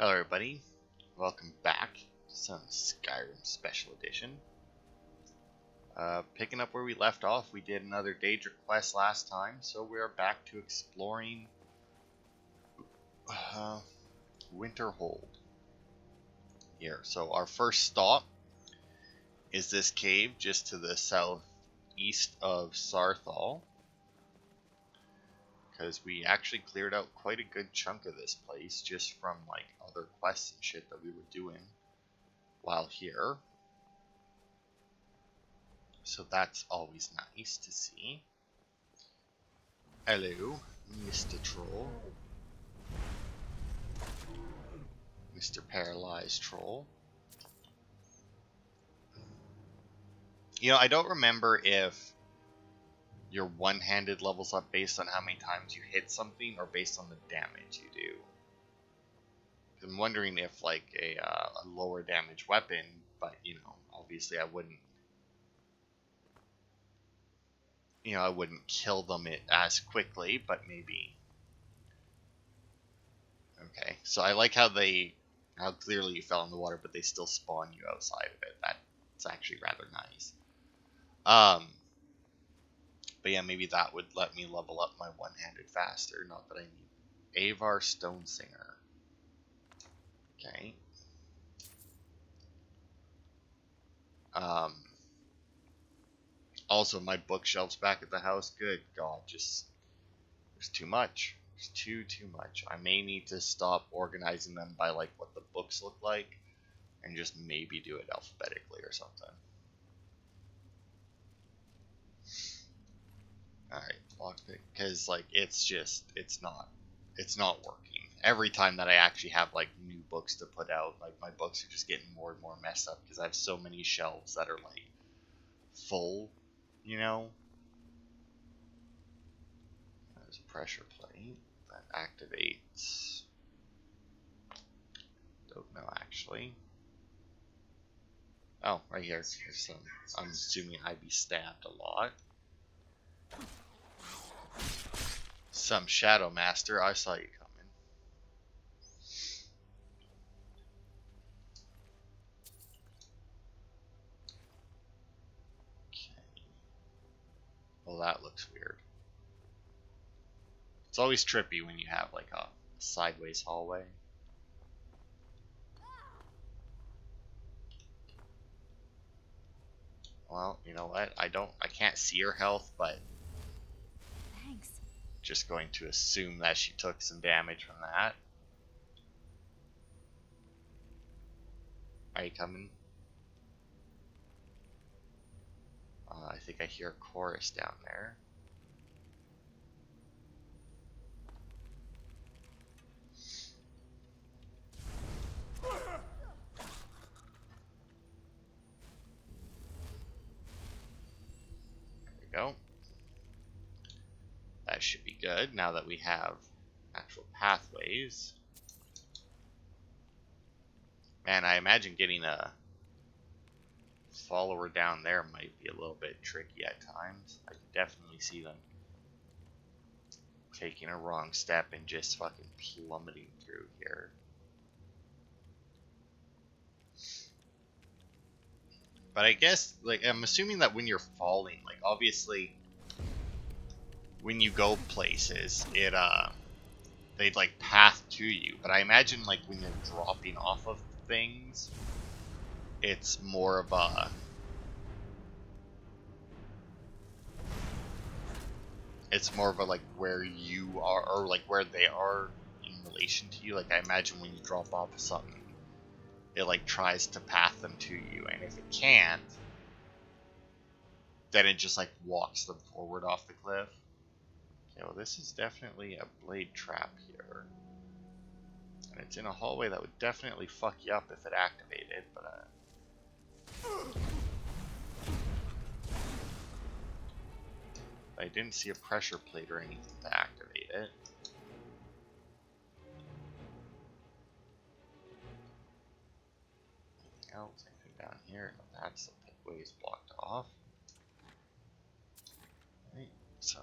Hello everybody, welcome back to some Skyrim Special Edition. Picking up where we left off, we did another Daedric quest last time, so we are back to exploring Winterhold here. So our first stop is this cave just to the southeast of Sarthal, because we actually cleared out quite a good chunk of this place just from like other quests and shit that we were doing while here. So that's always nice to see. Hello, Mr. Troll. Mr. Paralyzed Troll. You know, I don't remember if your one-handed levels up based on how many times you hit something or based on the damage you do. I'm wondering if like a lower damage weapon, but you know, obviously I wouldn't kill them as quickly, but maybe. Okay, so I like how clearly you fell in the water, but they still spawn you outside of it. That's actually rather nice. But yeah, maybe that would let me level up my one-handed faster. Not that I need. Avar Stonesinger. Okay. Also, my bookshelves back at the house. Good God, just there's too much. There's too much. I may need to stop organizing them by like what the books look like, and just maybe do it alphabetically or something. Alright, lockpick, because like it's not working. Every time that I actually have like new books to put out, like my books are just getting more and more messed up because I have so many shelves that are like full, you know. There's a pressure plate that activates. Don't know actually. Oh, right here. Here's some. I'm assuming I'd be stabbed a lot. Some Shadow Master, I saw you coming. Okay. Well, that looks weird. It's always trippy when you have like a sideways hallway. Well, you know what? I can't see her health, but Thanks. Just going to assume that she took some damage from that. Are you coming? I think I hear a chorus down there. There we go. That should be good now that we have actual pathways. Man, I imagine getting a follower down there might be a little bit tricky at times. I can definitely see them taking a wrong step and just fucking plummeting through here. But I guess, like, I'm assuming that when you're falling, like, obviously, when you go places, they'd, like, path to you. But I imagine, like, when you're dropping off of things, it's more of a... It's more of a, like, where you are, or, like, where they are in relation to you. Like, I imagine when you drop off of something, it, like, tries to path them to you. And if it can't, then it just, like, walks them forward off the cliff. Okay, well, this is definitely a blade trap here. And it's in a hallway that would definitely fuck you up if it activated, but, I didn't see a pressure plate or anything to activate it. Anything else? Anything down here? No, that's the pitway is blocked off. Right, some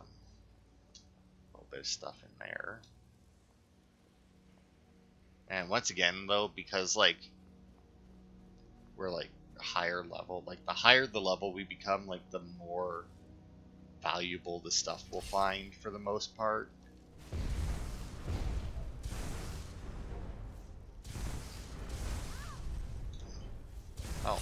little bit of stuff in there. And once again, though, because like we're like higher level, like the higher the level we become, like the more valuable the stuff we'll find for the most part. Oh. I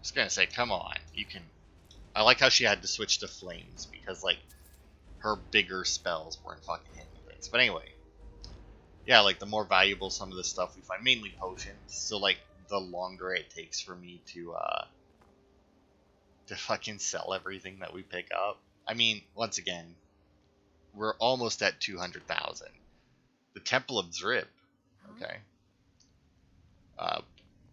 was gonna say, come on, you can. I like how she had to switch to flames because like her bigger spells weren't fucking hitting things. But anyway, yeah, like the more valuable some of the stuff we find, mainly potions. So like the longer it takes for me to fucking sell everything that we pick up. I mean, once again, we're almost at 200,000. The Temple of Drip, okay. Uh,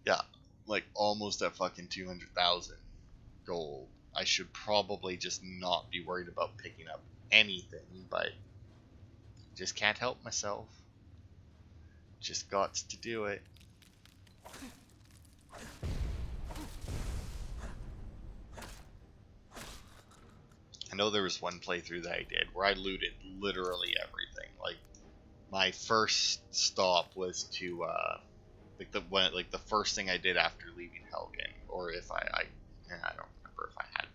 yeah, like almost at fucking 200,000 gold. I should probably just not be worried about picking up anything, but just can't help myself. Just got to do it. I know there was one playthrough that I did where I looted literally everything. Like my first stop was to like the first thing I did after leaving Helgen, or if I don't remember if I had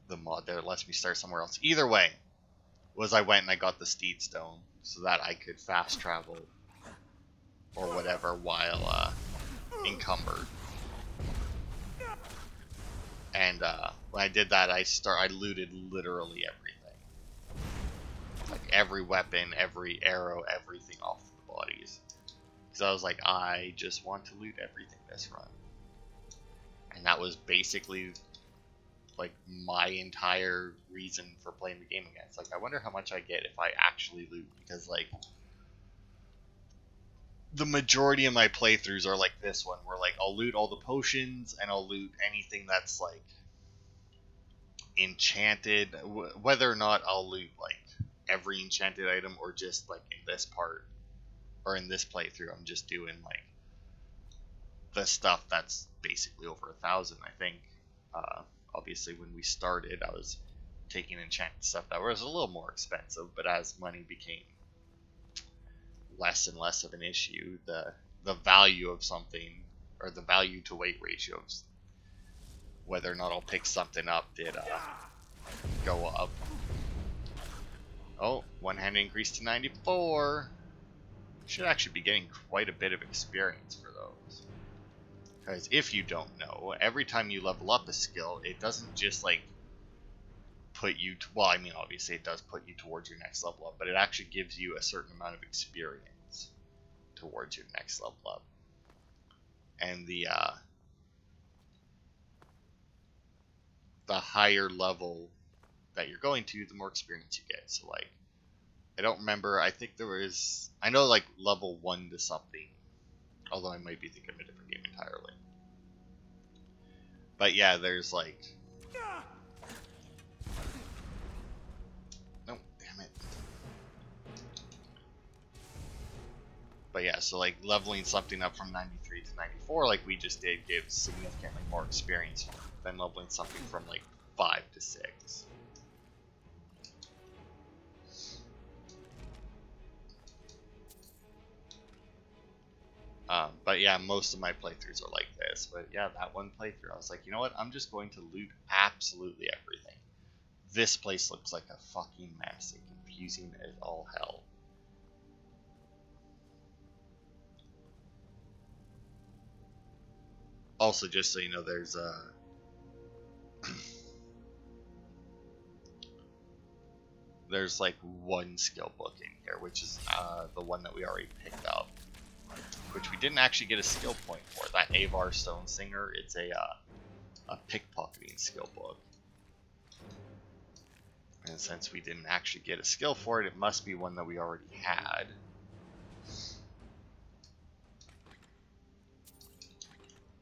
the mod there that lets me start somewhere else. Either way, was I went and I got the Steed Stone so that I could fast travel or whatever while encumbered. And when I did that, I looted literally everything, like every weapon, every arrow, everything off the bodies. Because I was like, I just want to loot everything this run, and that was basically like my entire reason for playing the game again. It's like, I wonder how much I get if I actually loot, because like the majority of my playthroughs are like this one, where like I'll loot all the potions and I'll loot anything that's like enchanted, whether or not I'll loot like every enchanted item or just like in this part or in this playthrough I'm just doing like the stuff that's basically over 1,000. I think obviously when we started I was taking enchanted stuff that was a little more expensive, but as money became less and less of an issue, the value of something, or the value to weight ratio of whether or not I'll pick something up did go up. Oh, one hand increase to 94. Should actually be getting quite a bit of experience for those. Because if you don't know, every time you level up a skill, it doesn't just like put you to, well, I mean obviously it does put you towards your next level up, but it actually gives you a certain amount of experience towards your next level up. And the higher level that you're going to, the more experience you get. So like, I don't remember, I think there was, I know like level 1 to something, although I might be thinking of a different game entirely. But yeah, there's like, no, damn it. But yeah, so like leveling something up from 93 to 94 like we just did gives significantly more experience than leveling something from like 5 to 6. But yeah, most of my playthroughs are like this. But yeah, that one playthrough, I was like, you know what? I'm just going to loot absolutely everything. This place looks like a fucking mess. It's confusing as all hell. Also, just so you know, there's like one skill book in here, which is the one that we already picked up, which we didn't actually get a skill point for. That Avar Stone Singer, it's a pickpocketing skill book. And since we didn't actually get a skill for it, it must be one that we already had.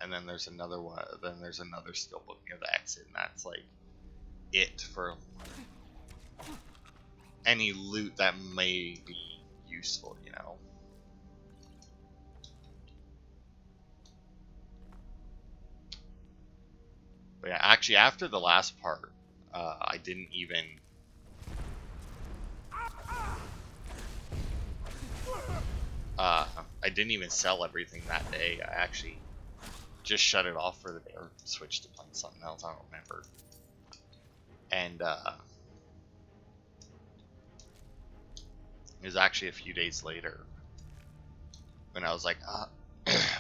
And then there's another one. Then there's another skill book near the exit, and that's like it for any loot that may be useful, you know. But yeah, actually, after the last part, I didn't even. I didn't even sell everything that day. I actually just shut it off for the day or switched to playing something else. I don't remember. And it was actually a few days later when I was like,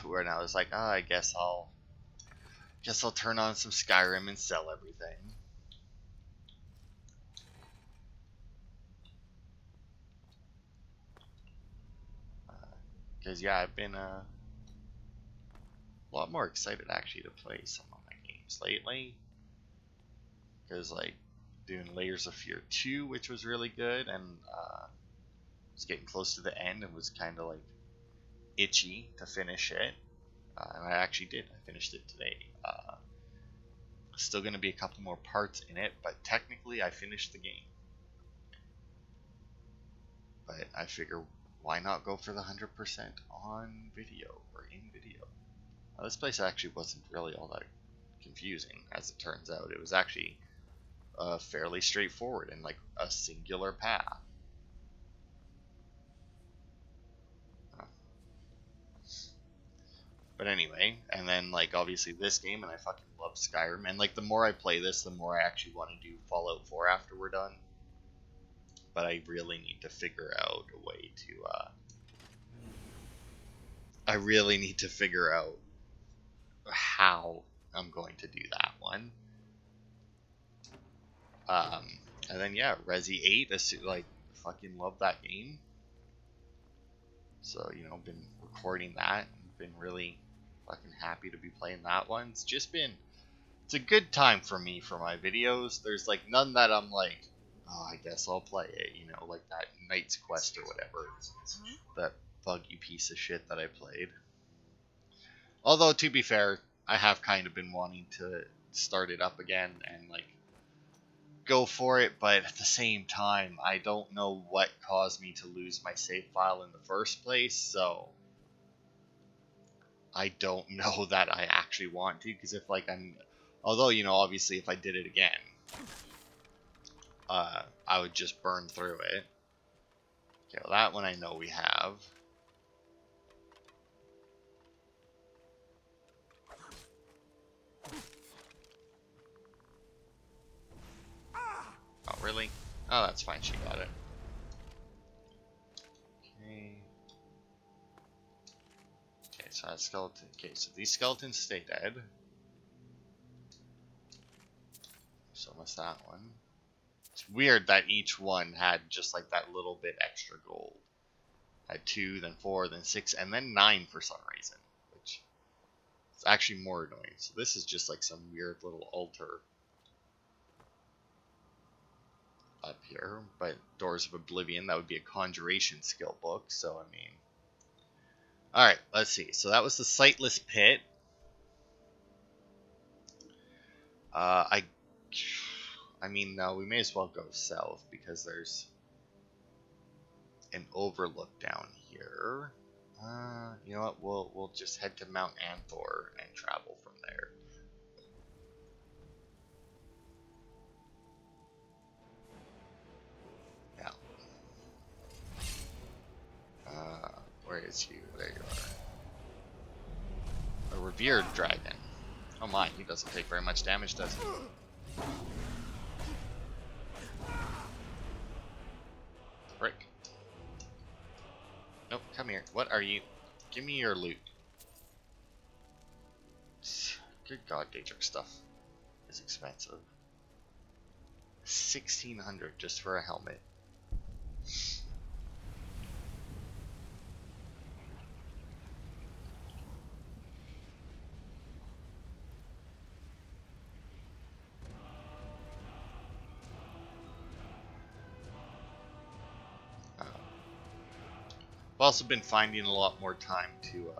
when I was like, I guess I'll turn on some Skyrim and sell everything. Because yeah, I've been a lot more excited actually to play some of my games lately. Because like doing Layers of Fear 2, which was really good, and was getting close to the end and was kind of like itchy to finish it. And I actually did. I finished it today. Still going to be a couple more parts in it, but technically I finished the game. But I figure, why not go for the 100% on video or in video? Now, this place actually wasn't really all that confusing, as it turns out. It was actually fairly straightforward and like a singular path. But anyway, and then like obviously this game, and I fucking love Skyrim, and like the more I play this, the more I actually want to do Fallout 4 after we're done. But I really need to figure out a way to. I really need to figure out how I'm going to do that one. Um, and then yeah, Resi 8, like fucking love that game. So you know, been recording that, and been really fucking happy to be playing that one. It's just been, it's a good time for me for my videos. There's like none that I'm like, oh, I guess I'll play it, you know, like that Knight's Quest or whatever, that buggy piece of shit that I played. Although to be fair, I have kind of been wanting to start it up again and like go for it, but at the same time, I don't know what caused me to lose my save file in the first place, so I don't know that I actually want to, because if like although, you know, obviously if I did it again, I would just burn through it. Okay, well that one I know we have. Oh, really? Oh, that's fine, she got it. Okay. Okay, so that skeleton. Okay, so these skeletons stay dead. So what's that one? It's weird that each one had just like that little bit extra gold. Had 2, then 4, then 6, and then 9 for some reason, which is actually more annoying. So this is just like some weird little altar up here. But Doors of Oblivion, that would be a conjuration skill book. So I mean, all right, let's see. So that was the Sightless Pit. I mean, no, we may as well go south because there's an overlook down here. You know what? We'll just head to Mount Anthor and travel from there. Yeah. Where is you? There you are. A revered dragon. Oh my, he doesn't take very much damage, does he? Frick. Nope, come here. What are you? Give me your loot. Good god, Daedric stuff is expensive. 1,600 just for a helmet. I've also been finding a lot more time to,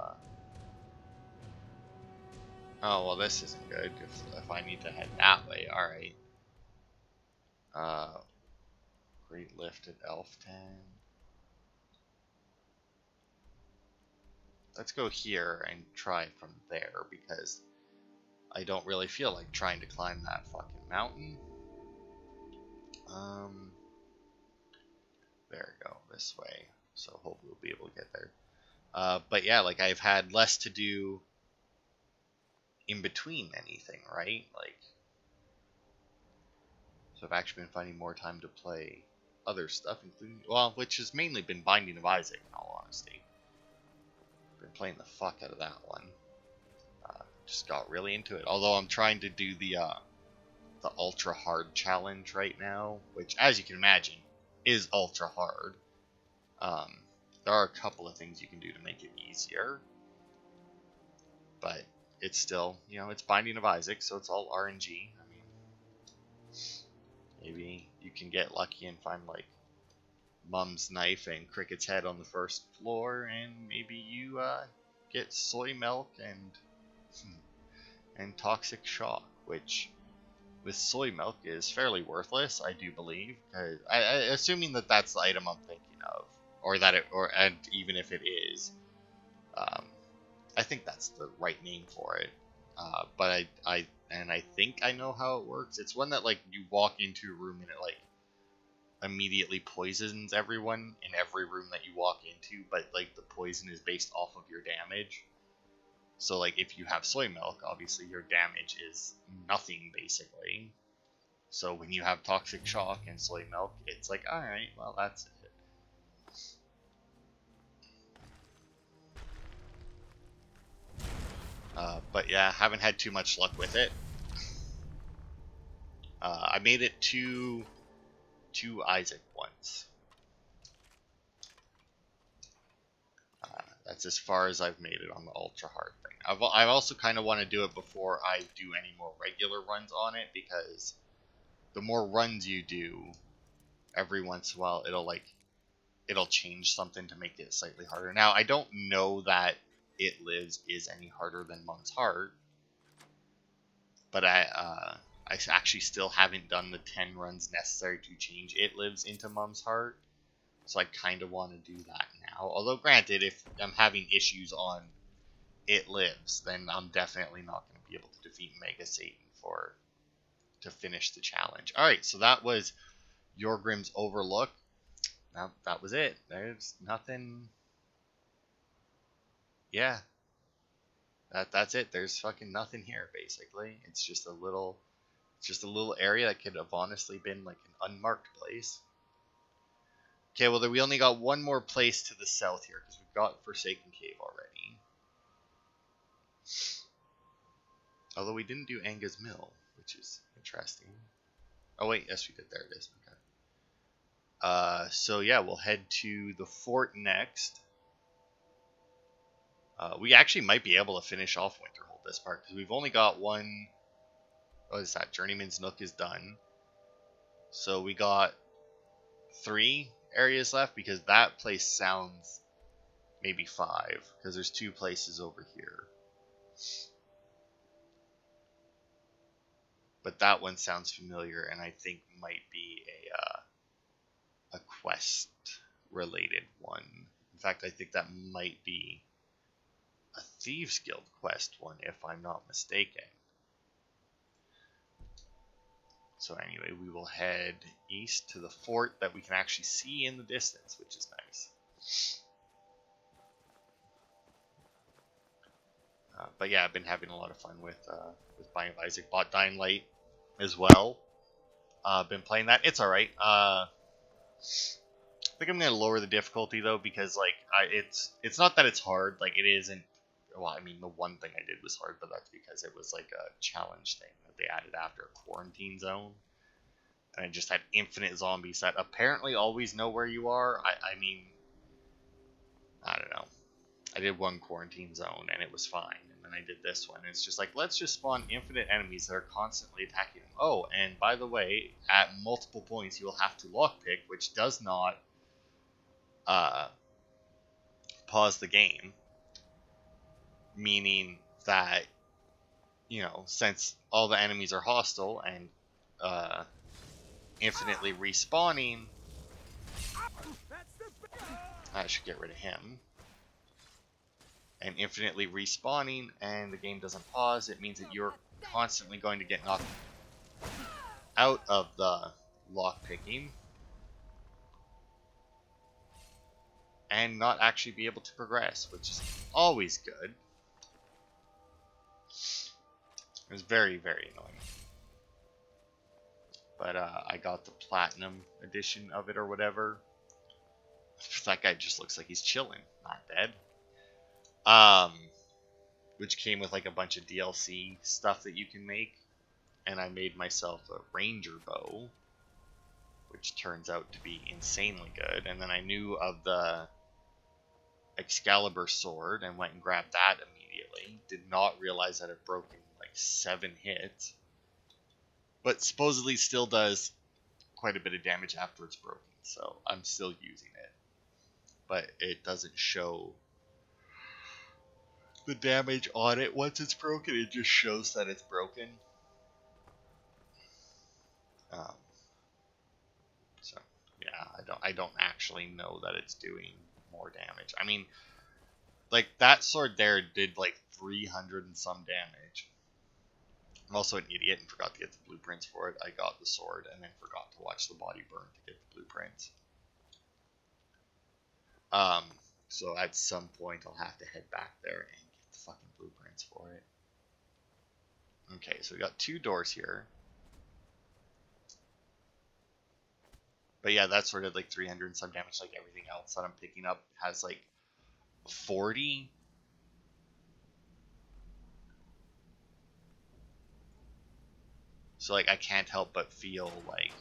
oh, well, this isn't good if I need to head that way. Alright. Great Lift at Elftown. Let's go here and try from there, because I don't really feel like trying to climb that fucking mountain. There we go, this way. So hopefully we'll be able to get there. But yeah, like I've had less to do in between anything, right? Like, so I've actually been finding more time to play other stuff, including, well, which has mainly been Binding of Isaac, in all honesty. Been playing the fuck out of that one. Just got really into it. Although I'm trying to do the ultra hard challenge right now, which, as you can imagine, is ultra hard. There are a couple of things you can do to make it easier, but it's still, you know, it's Binding of Isaac, so it's all RNG. I mean, maybe you can get lucky and find like Mum's knife and Cricket's head on the first floor, and maybe you get soy milk and toxic shock, which with soy milk is fairly worthless, I do believe, because assuming that that's the item I'm thinking of, or that it, or and even if it is, I think that's the right name for it. But I think I know how it works. It's one that like you walk into a room and it like immediately poisons everyone in every room that you walk into, but like the poison is based off of your damage. So like if you have soy milk, obviously your damage is nothing basically. So when you have toxic shock and soy milk, it's like, alright, well that's it. But yeah, haven't had too much luck with it. I made it to Isaac once. That's as far as I've made it on the ultra hard thing. I also kind of want to do it before I do any more regular runs on it, because the more runs you do, every once in a while it'll change something to make it slightly harder. Now I don't know that It Lives is any harder than Mum's Heart, but I actually still haven't done the 10 runs necessary to change It Lives into Mum's Heart. So I kind of want to do that now. Although, granted, if I'm having issues on It Lives, then I'm definitely not going to be able to defeat Mega Satan to finish the challenge. Alright, so that was Yorgrim's Overlook. Now, that was it. There's nothing... Yeah. That's it. There's fucking nothing here, basically. It's just a little area that could have honestly been like an unmarked place. Okay, well, we only got one more place to the south here, because we've got Forsaken Cave already. Although we didn't do Anga's Mill, which is interesting. Oh, wait, yes, we did. There it is. Okay. So, yeah, we'll head to the fort next. We actually might be able to finish off Winterhold this part, because we've only got one... What is that? Journeyman's Nook is done. So we got 3 areas left, because that place sounds maybe 5, because there's 2 places over here. But that one sounds familiar, and I think might be a quest related one. In fact, I think that might be a Thieves Guild quest one, if I'm not mistaken. So anyway, we will head east to the fort that we can actually see in the distance, which is nice. But yeah, I've been having a lot of fun with Binding of Isaac. Bought Dying Light as well. Been playing that. It's alright. I think I'm gonna lower the difficulty though, because like it's not that it's hard. Like it isn't. Well, I mean, the one thing I did was hard, but that's because it was like a challenge thing that they added after a quarantine zone. And I just had infinite zombies that apparently always know where you are. I mean, I don't know. I did one quarantine zone and it was fine. And then I did this one. And it's just like, let's just spawn infinite enemies that are constantly attacking them. Oh, and by the way, at multiple points you will have to lockpick, which does not pause the game. Meaning that, you know, since all the enemies are hostile and infinitely respawning, I should get rid of him. And infinitely respawning and the game doesn't pause, it means that you're constantly going to get knocked out of the lock picking and not actually be able to progress, which is always good. It was very, very annoying. But I got the platinum edition of it or whatever. That guy just looks like he's chilling, not dead. Which came with like a bunch of DLC stuff that you can make. And I made myself a ranger bow, which turns out to be insanely good. And then I knew of the Excalibur sword and went and grabbed that immediately. Did not realize that it broke in like 7 hits. But supposedly still does quite a bit of damage after it's broken. So I'm still using it. But it doesn't show the damage on it once it's broken. It just shows that it's broken. So yeah, I don't actually know that it's doing more damage. I mean, like that sword there did like 300 and some damage. I'm also an idiot and forgot to get the blueprints for it. I got the sword and then forgot to watch the body burn to get the blueprints. So at some point I'll have to head back there and get the fucking blueprints for it. Okay, so we got 2 doors here. But yeah, that sword did like 300 and some damage. Like everything else that I'm picking up has like 40. So like I can't help but feel like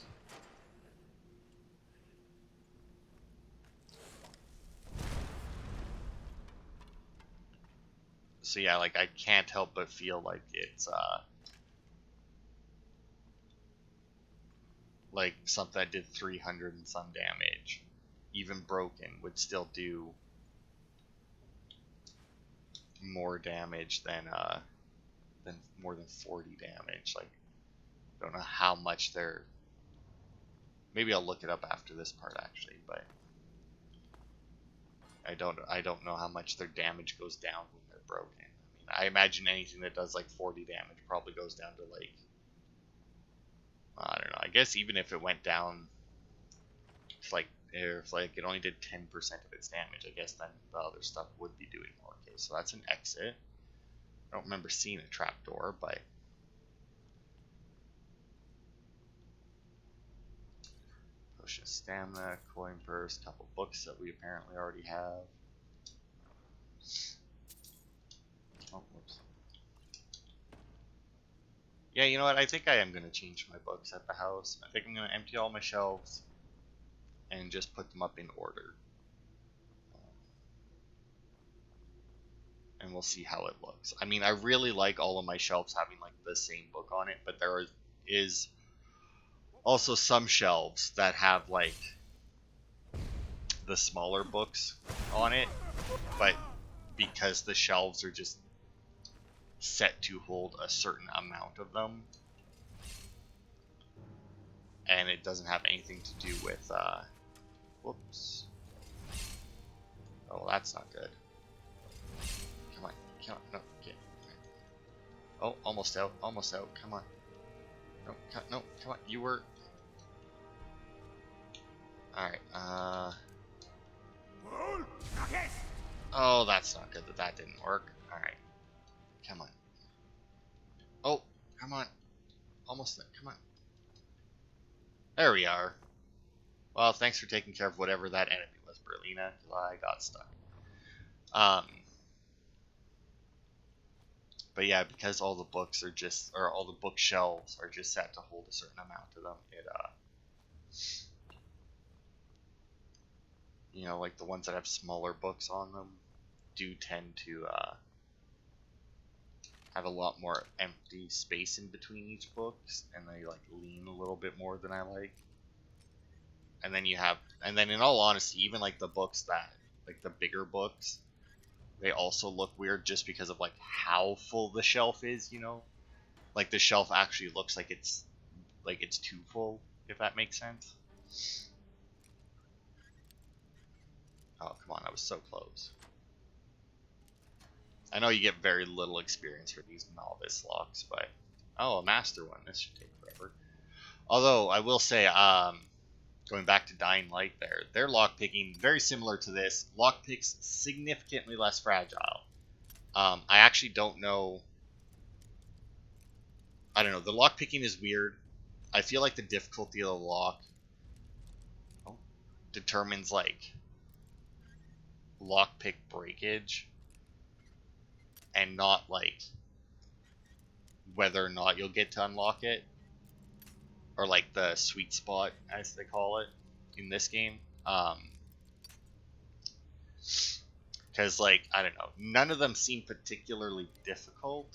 so yeah, like I can't help but feel like it's like something that did 300 and some damage, even broken, would still do more damage than more than 40 damage. Like don't know how much they're. Maybe I'll look it up after this part actually, but I don't know how much their damage goes down when they're broken. I mean, I imagine anything that does like 40 damage probably goes down to like, I don't know. I guess even if it went down to like, if like it only did 10% of its damage, I guess then the other stuff would be doing more. Okay, so that's an exit. I don't remember seeing a trapdoor, but potion of stamina, coin purse, couple books that we apparently already have. Oh, whoops. Yeah, you know what? I think I am going to change my books at the house. I think I'm going to empty all my shelves and just put them up in order. And we'll see how it looks. I mean, I really like all of my shelves having like the same book on it, but there is also some shelves that have like the smaller books on it, but because the shelves are just set to hold a certain amount of them, and it doesn't have anything to do with whoops. Oh, that's not good. Come on, no, get. Oh, almost out, come on. No, come on, you were. Alright, oh, that's not good that didn't work. Alright, come on. Oh, come on. Almost there, come on. There we are. Well, thanks for taking care of whatever that enemy was, Berlina, because I got stuck. But yeah, because all the books are just, or all the bookshelves are just set to hold a certain amount of them, it, you know, like the ones that have smaller books on them do tend to, have a lot more empty space in between each books, and they, like, lean a little bit more than I like. And then in all honesty, even, like, the books that, like, the bigger books, they also look weird just because of like how full the shelf is, you know? Like the shelf actually looks like it's too full, if that makes sense. Oh, come on, I was so close. I know you get very little experience for these novice locks, but Oh, a master one. This should take forever. Although I will say, going back to Dying Light, their lockpicking very similar to this. Lockpicks significantly less fragile. I actually don't know. I don't know. The lockpicking is weird. I feel like the difficulty of the lock determines like lockpick breakage and not like whether or not you'll get to unlock it, or like the sweet spot as they call it in this game. Because like I don't know, none of them seem particularly difficult.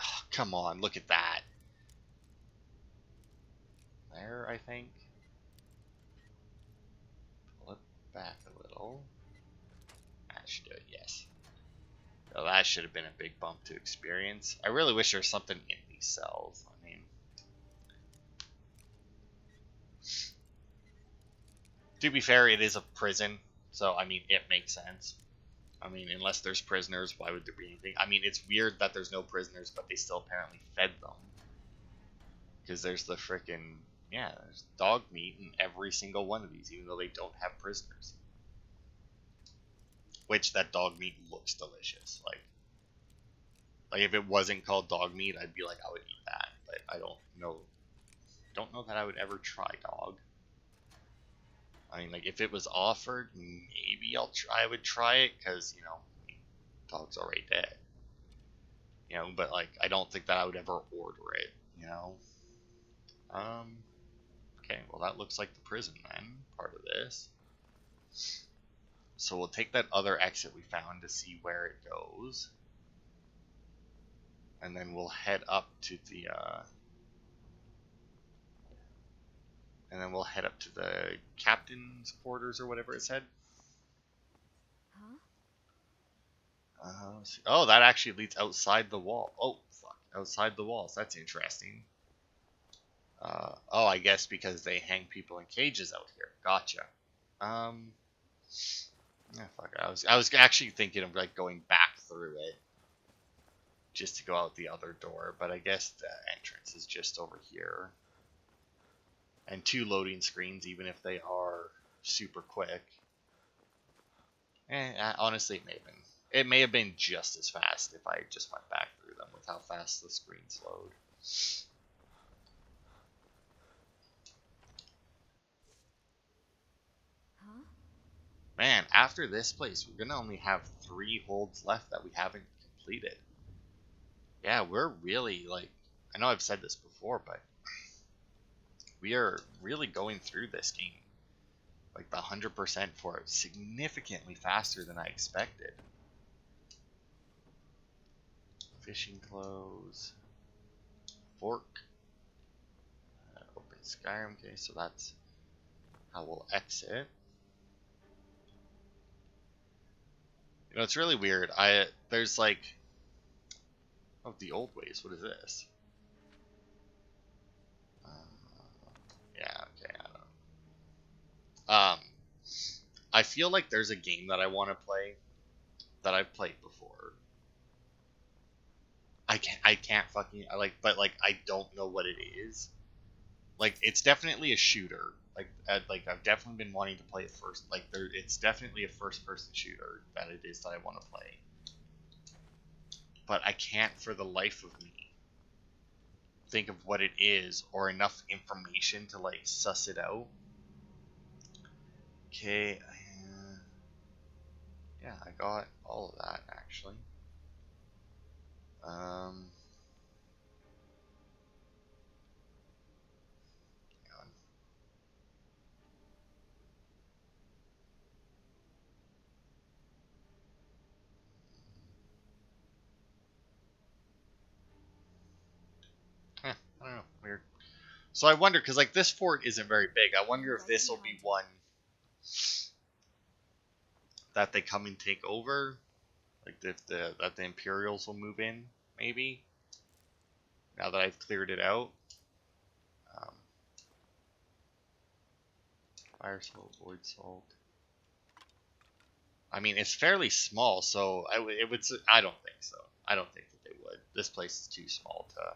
Oh, come on, look at that. There, I think. Pull it back a little. That should do it. Yes. Oh, that should have been a big bump to experience. I really wish there was something in these cells. I mean, to be fair, it is a prison, so I mean, it makes sense. I mean, unless there's prisoners, why would there be anything? I mean, it's weird that there's no prisoners, but they still apparently fed them. Because there's the frickin', yeah, there's dog meat in every single one of these, even though they don't have prisoners. Which, that dog meat looks delicious. Like if it wasn't called dog meat, I'd be like, I would eat that. But I don't know that I would ever try dog. I mean, like if it was offered, maybe I would try it, because you know, dog's already dead. You know, but like I don't think that I would ever order it. You know. Okay, well that looks like the prison then, part of this. So we'll take that other exit we found to see where it goes. And then we'll head up to the captain's quarters or whatever it said. Huh? Let's see. Oh, that actually leads outside the wall. Oh, fuck. Outside the walls. That's interesting. Oh, I guess because they hang people in cages out here. Gotcha. Yeah, fuck. I was actually thinking of like going back through it just to go out the other door, but I guess the entrance is just over here. And 2 loading screens, even if they are super quick. Honestly, it may have been just as fast if I just went back through them with how fast the screens load. Huh? Man, after this place, we're gonna only have 3 holds left that we haven't completed. Yeah, we're really like, I know I've said this before, but we are really going through this game like the 100% for it significantly faster than I expected. Fishing clothes, fork, open Skyrim. Okay, so that's how we'll exit. You know, it's really weird. There's like, oh, the old ways. What is this? Yeah, okay, I don't know. I feel like there's a game that I want to play that I've played before. I can't fucking but like I don't know what it is. Like it's definitely a shooter. Like I've definitely been wanting to play it first. It's definitely a first-person shooter that it is that I want to play. But I can't for the life of me think of what it is or enough information to like suss it out. Okay, yeah, I got all of that actually. Um, hang on. I don't know, weird. So I wonder, because like this fort isn't very big. I wonder if this will be one that they come and take over. Like if that the Imperials will move in, maybe. Now that I've cleared it out. Um, fire salt, void salt. I mean, it's fairly small, so I don't think so. I don't think that they would. This place is too small to.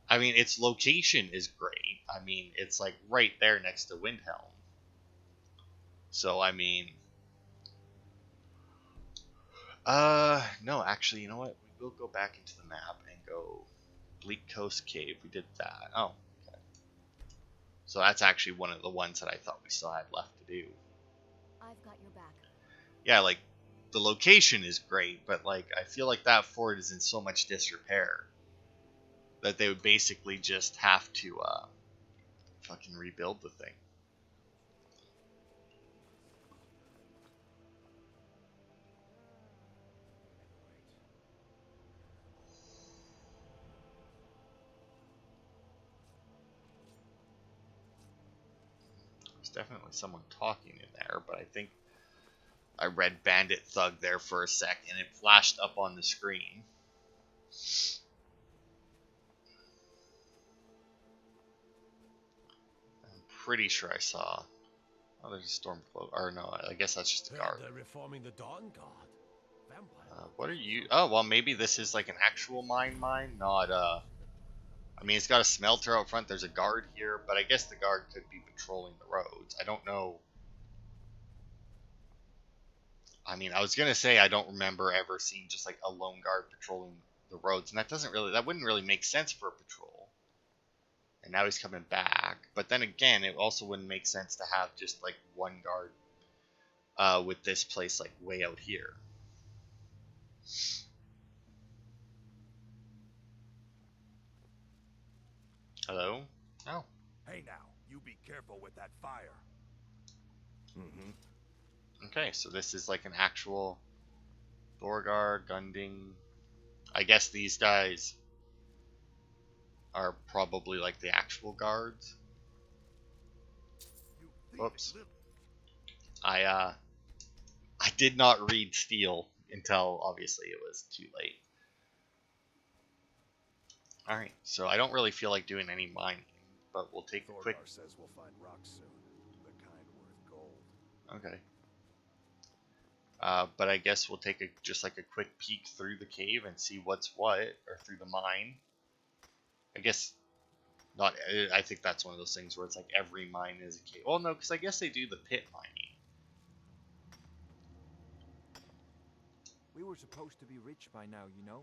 I mean, its location is great. I mean, it's like right there next to Windhelm. So I mean, no, actually, you know what? We will go back into the map and go Bleak Coast Cave. We did that. Oh, okay. So that's actually one of the ones that I thought we still had left to do. I've got your back. Yeah, like the location is great, but like I feel like that fort is in so much disrepair that they would basically just have to fucking rebuild the thing. There's definitely someone talking in there, but I think I read Bandit Thug there for a sec and it flashed up on the screen. I'm pretty sure I saw. Oh, there's a storm cloak. Or no, I guess that's just a guard. They're reforming the Dawn Guard. Vampire. What are you? Oh, well, maybe this is like an actual mine, not I mean, it's got a smelter out front. There's a guard here, but I guess the guard could be patrolling the roads. I don't know. I mean, I was gonna say I don't remember ever seeing just like a lone guard patrolling the roads, and that wouldn't really make sense for a patrol. And now he's coming back, but then again, it also wouldn't make sense to have just like one guard with this place like way out here. Hello? Oh. Hey now, you be careful with that fire. Mm-hmm. Okay, so this is like an actual Thorgar, Gunding. I guess these guys are probably like the actual guards. Whoops. I did not read Steel until obviously it was too late. Alright, so I don't really feel like doing any mining, but we'll take a quick. Says we'll find rocks soon. The kind worth gold. Okay. But I guess we'll take just like a quick peek through the cave and see what's what, or through the mine. I guess not. I think that's one of those things where it's like every mine is a cave. Well, no, because I guess they do the pit mining. We were supposed to be rich by now, you know.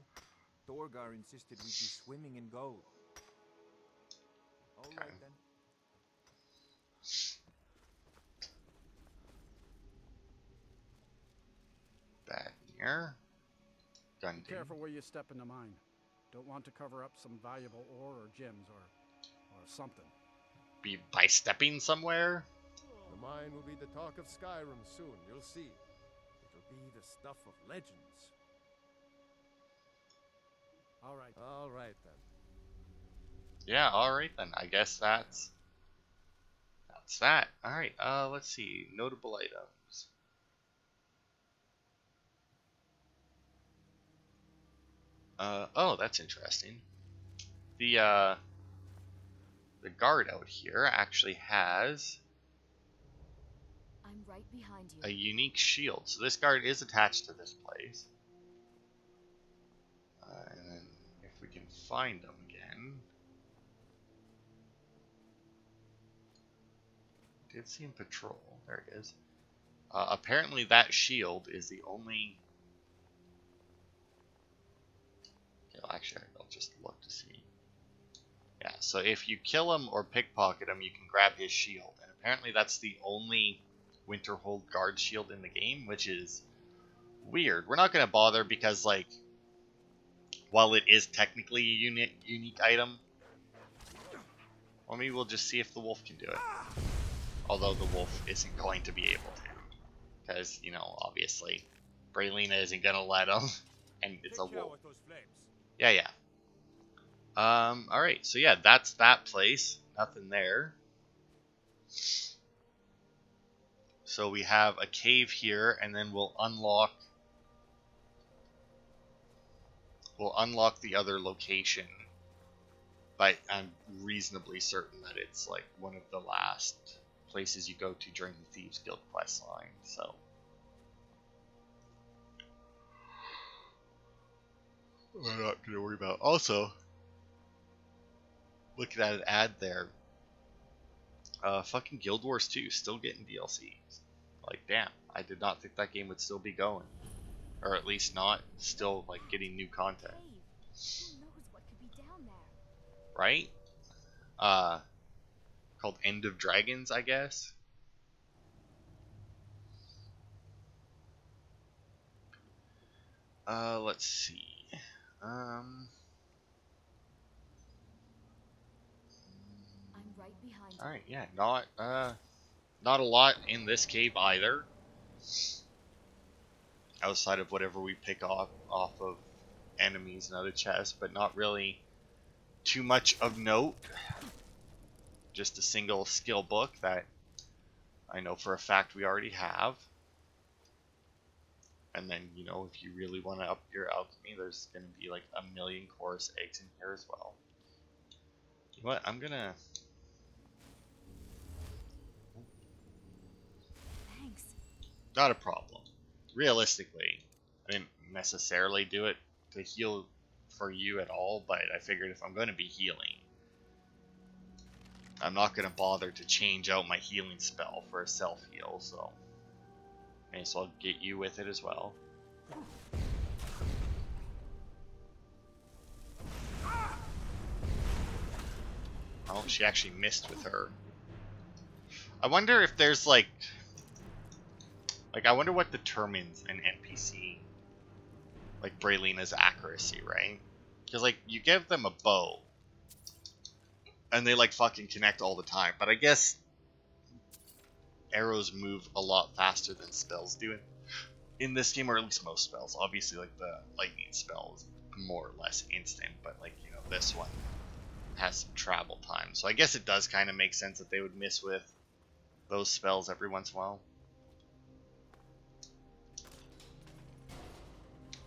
Thorgar insisted we'd be swimming in gold. All right then. Back here. Gunding. Careful where you step in the mine. Don't want to cover up some valuable ore or gems or something. Be by stepping somewhere? The mine will be the talk of Skyrim soon, you'll see. It'll be the stuff of legends. All right. All right then. Yeah, alright then. I guess that's that. Alright, let's see. Notable items. Oh, that's interesting. The guard out here actually has I'm right behind you. a unique shield. So this guard is attached to this place. And then if we can find him again. Did see him patrol. There it is. Apparently that shield is the only... Okay, well, actually, I'll just look to see. Yeah, so if you kill him or pickpocket him, you can grab his shield. And apparently that's the only Winterhold guard shield in the game, which is weird. We're not going to bother because, like, while it is technically a unique item, well, maybe we'll just see if the wolf can do it. Although the wolf isn't going to be able to. Because, you know, obviously, Braylina isn't going to let him. And it's a wolf. Yeah, yeah. Alright, so yeah, that's that place. Nothing there. So we have a cave here, and then we'll unlock the other location. But I'm reasonably certain that it's like one of the last places you go to during the Thieves Guild quest line. So we're not gonna worry about. Also, looking at an ad there, fucking Guild Wars 2 still getting DLCs. Like, damn, I did not think that game would still be going, or at least not still like getting new content, Cave. Who knows what could be down there? right? Called End of Dragons, I guess. Let's see. I'm right behind you. All right, yeah, not a lot in this cave either, outside of whatever we pick off of enemies and other chests, but not really too much of note. Just a single skill book that I know for a fact we already have. And then, you know, if you really want to up your alchemy, there's going to be like a million chorus eggs in here as well. You know what? I'm gonna... Thanks. Not a problem. Realistically, I didn't necessarily do it to heal for you at all, but I figured if I'm going to be healing, I'm not going to bother to change out my healing spell for a self-heal, so may as well get you with it as well. Oh, she actually missed with her. I wonder if there's like I wonder what determines an NPC, like Braylina's accuracy, right? Because like you give them a bow, and they like fucking connect all the time. But I guess arrows move a lot faster than spells do in this game, or at least most spells. Obviously, like the lightning spell is more or less instant, but like, you know, this one has some travel time. So I guess it does kind of make sense that they would miss with those spells every once in a while.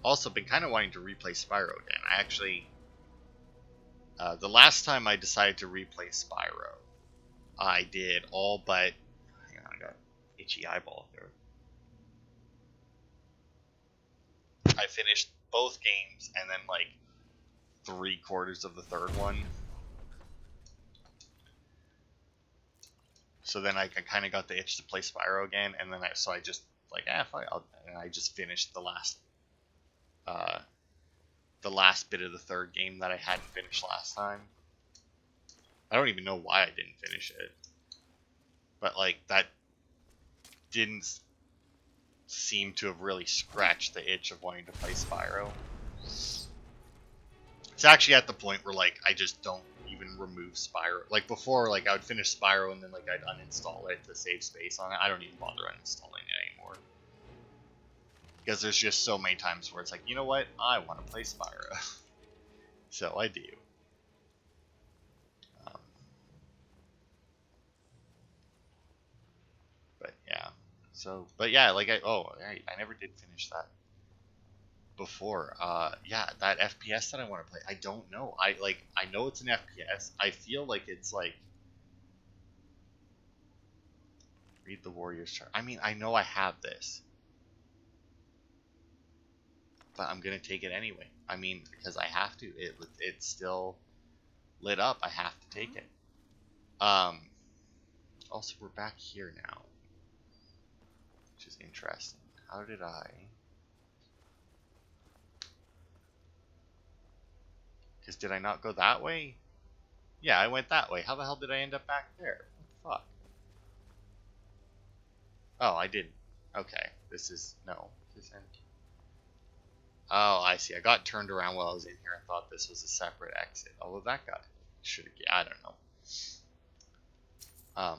Also, been kind of wanting to replay Spyro again. I actually, the last time I decided to replay Spyro, I did all but, hang on, I got itchy eyeball here. I finished both games and then like 3/4 of the third one. So then I kind of got the itch to play Spyro again, and then I just like, and I just finished the last bit of the third game that I hadn't finished last time. I don't even know why I didn't finish it, but like that didn't seem to have really scratched the itch of wanting to play Spyro. It's actually at the point where like I just don't even remove Spyro. Like before, like I would finish Spyro and then like I'd uninstall it to save space on it. I don't even bother uninstalling it anymore, because there's just so many times where it's like, you know what, I want to play Spyro. So I do. But yeah. So, but yeah, like I never did finish that before. Yeah, that FPS that I want to play, I don't know. I know it's an FPS. I feel like it's like read the Warrior's chart. I mean, I know I have this, but I'm gonna take it anyway. I mean, because I have to. It's still lit up. I have to take it. Also, we're back here now, which is interesting. How did I? Because did I not go that way? Yeah, I went that way. How the hell did I end up back there? What the fuck? Oh, I didn't. Okay, this is no. This end. Oh, I see. I got turned around while I was in here and thought this was a separate exit. Although that guy should have. I don't know.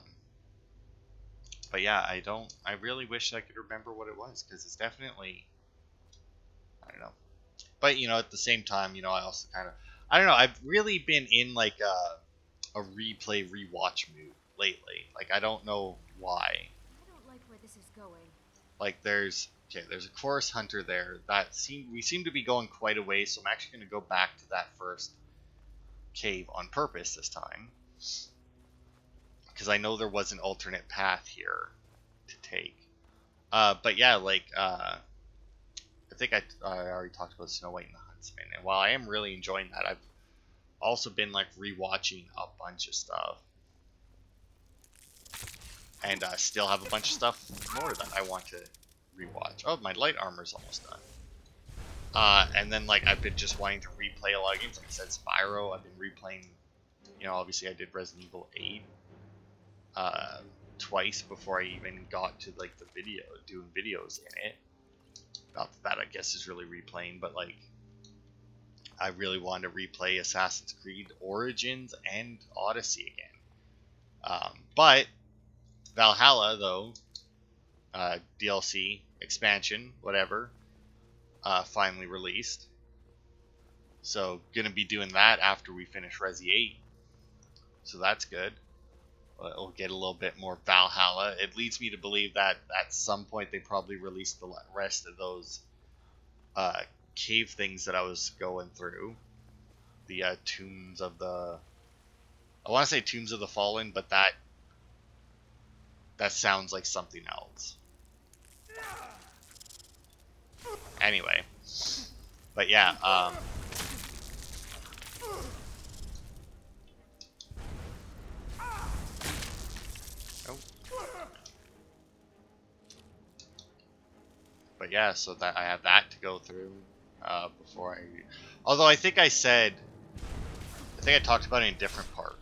But yeah, I really wish I could remember what it was, because it's definitely, I don't know. But you know, at the same time, you know, I also kind of, I don't know. I've really been in like a replay rewatch mood lately. Like I don't know why. I don't like where this is going. Like there's a chorus hunter there that we seem to be going quite a ways, so I'm actually going to go back to that first cave on purpose this time, because I know there was an alternate path here to take. But yeah, like I think I already talked about Snow White and the Huntsman. And while I am really enjoying that, I've also been like rewatching a bunch of stuff. And still have a bunch of stuff more that I want to rewatch. Oh, my light armor's almost done. And then like I've been just wanting to replay a lot of games. Like I said, Spyro. I've been replaying. You know, obviously I did Resident Evil 8 twice before I even got to like the video, doing videos in it. Not that I guess is really replaying, but like I really want to replay Assassin's Creed Origins and Odyssey again. But Valhalla, though, DLC, expansion, whatever, finally released. So, gonna be doing that after we finish Resi 8. So that's good. We'll get a little bit more Valhalla. It leads me to believe that at some point they probably released the rest of those cave things that I was going through. The Tombs of the... I want to say Tombs of the Fallen, but that sounds like something else. Anyway. But yeah, oh. But yeah, so that I have that to go through before I... Although I think I talked about it in a different part.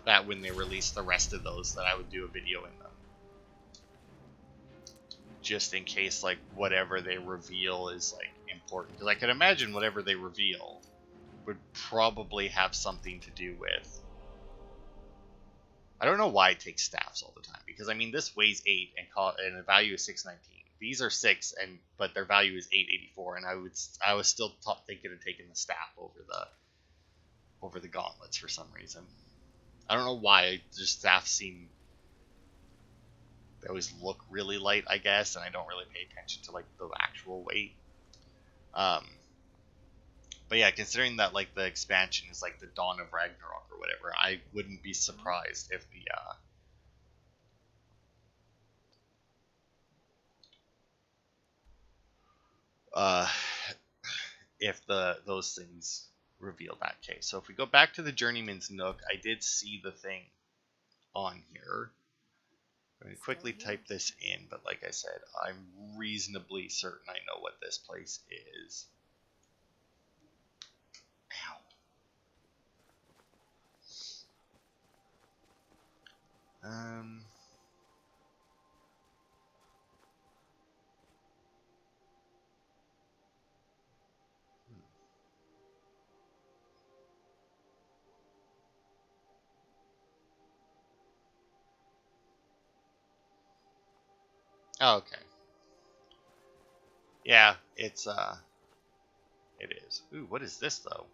That when they release the rest of those, that I would do a video in them. Just in case, like, whatever they reveal is, like, important. Because I could imagine whatever they reveal would probably have something to do with... I don't know why it takes staffs all the time. Because, I mean, this weighs 8 and the value is 619. These are 6, but their value is 884, and I was still thinking of taking the staff over the gauntlets for some reason. I don't know why. Just staff seem... They always look really light, I guess, and I don't really pay attention to like the actual weight. But yeah, considering that like the expansion is like the Dawn of Ragnarok or whatever, I wouldn't be surprised if those things reveal that case. So if we go back to the Journeyman's Nook, I did see the thing on here. I'm going to quickly type this in, but like I said, I'm reasonably certain I know what this place is. Ow. Oh, okay. Yeah, it is. Ooh, what is this though?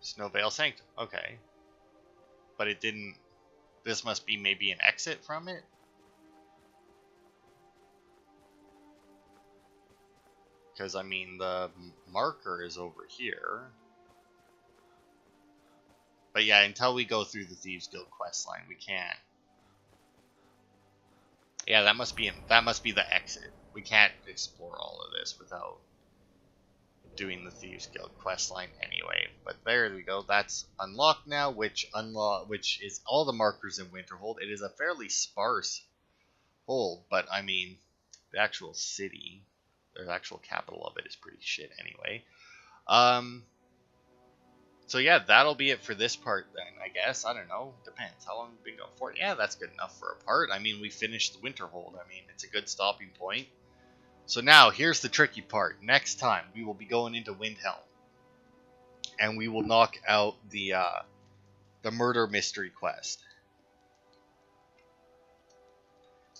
Snowvale Sanctum. Okay. But it didn't... This must be maybe an exit from it? Because, I mean, the marker is over here. But yeah, until we go through the Thieves Guild questline, we can't. Yeah, that must be the exit. We can't explore all of this without doing the Thieves Guild questline anyway. But there we go. That's unlocked now, which is all the markers in Winterhold. It is a fairly sparse hold, but I mean, the actual city, the actual capital of it is pretty shit anyway. So yeah, that'll be it for this part then, I guess. I don't know. Depends. How long have we been going for? Yeah, that's good enough for a part. I mean, we finished the Winterhold. I mean, it's a good stopping point. So now, here's the tricky part. Next time, we will be going into Windhelm. And we will knock out the murder mystery quest.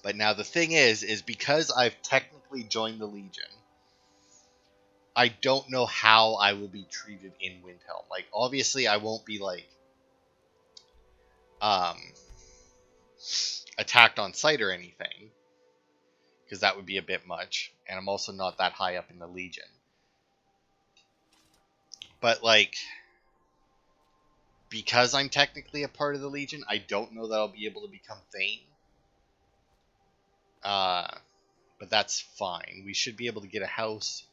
But now the thing is because I've technically joined the Legion, I don't know how I will be treated in Windhelm. Like, obviously, I won't be, like, attacked on sight or anything. Because that would be a bit much. And I'm also not that high up in the Legion. But, like, because I'm technically a part of the Legion, I don't know that I'll be able to become Thane. But that's fine. We should be able to get a house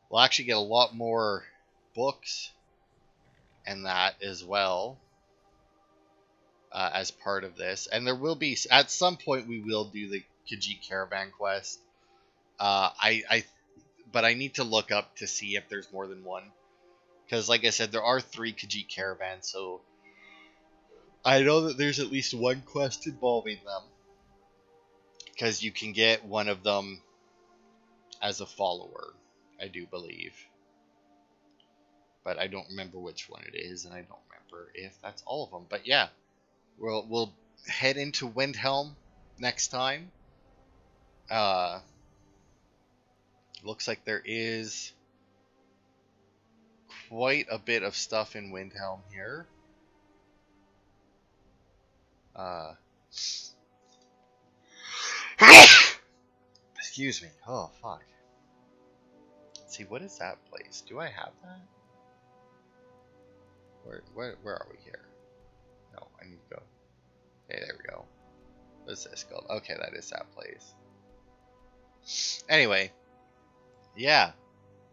We'll actually get a lot more books and that as well as part of this. And there will be, at some point, we will do the Khajiit Caravan quest. But I need to look up to see if there's more than one. Because, like I said, there are 3 Khajiit caravans, so I know that there's at least one quest involving them. Because you can get one of them as a follower, I do believe. But I don't remember which one it is, and I don't remember if that's all of them. But yeah, we'll head into Windhelm next time. Looks like there is quite a bit of stuff in Windhelm here. Excuse me. Oh, fuck. Let's see, what is that place? Do I have that? Where are we here? No, I need to go. Okay, there we go. What's this called? Okay, that is that place. Anyway, yeah.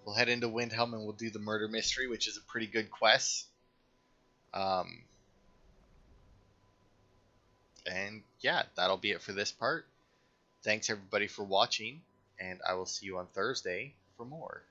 We'll head into Windhelm and we'll do the murder mystery, which is a pretty good quest. And yeah, that'll be it for this part. Thanks everybody for watching, and I will see you on Thursday for more.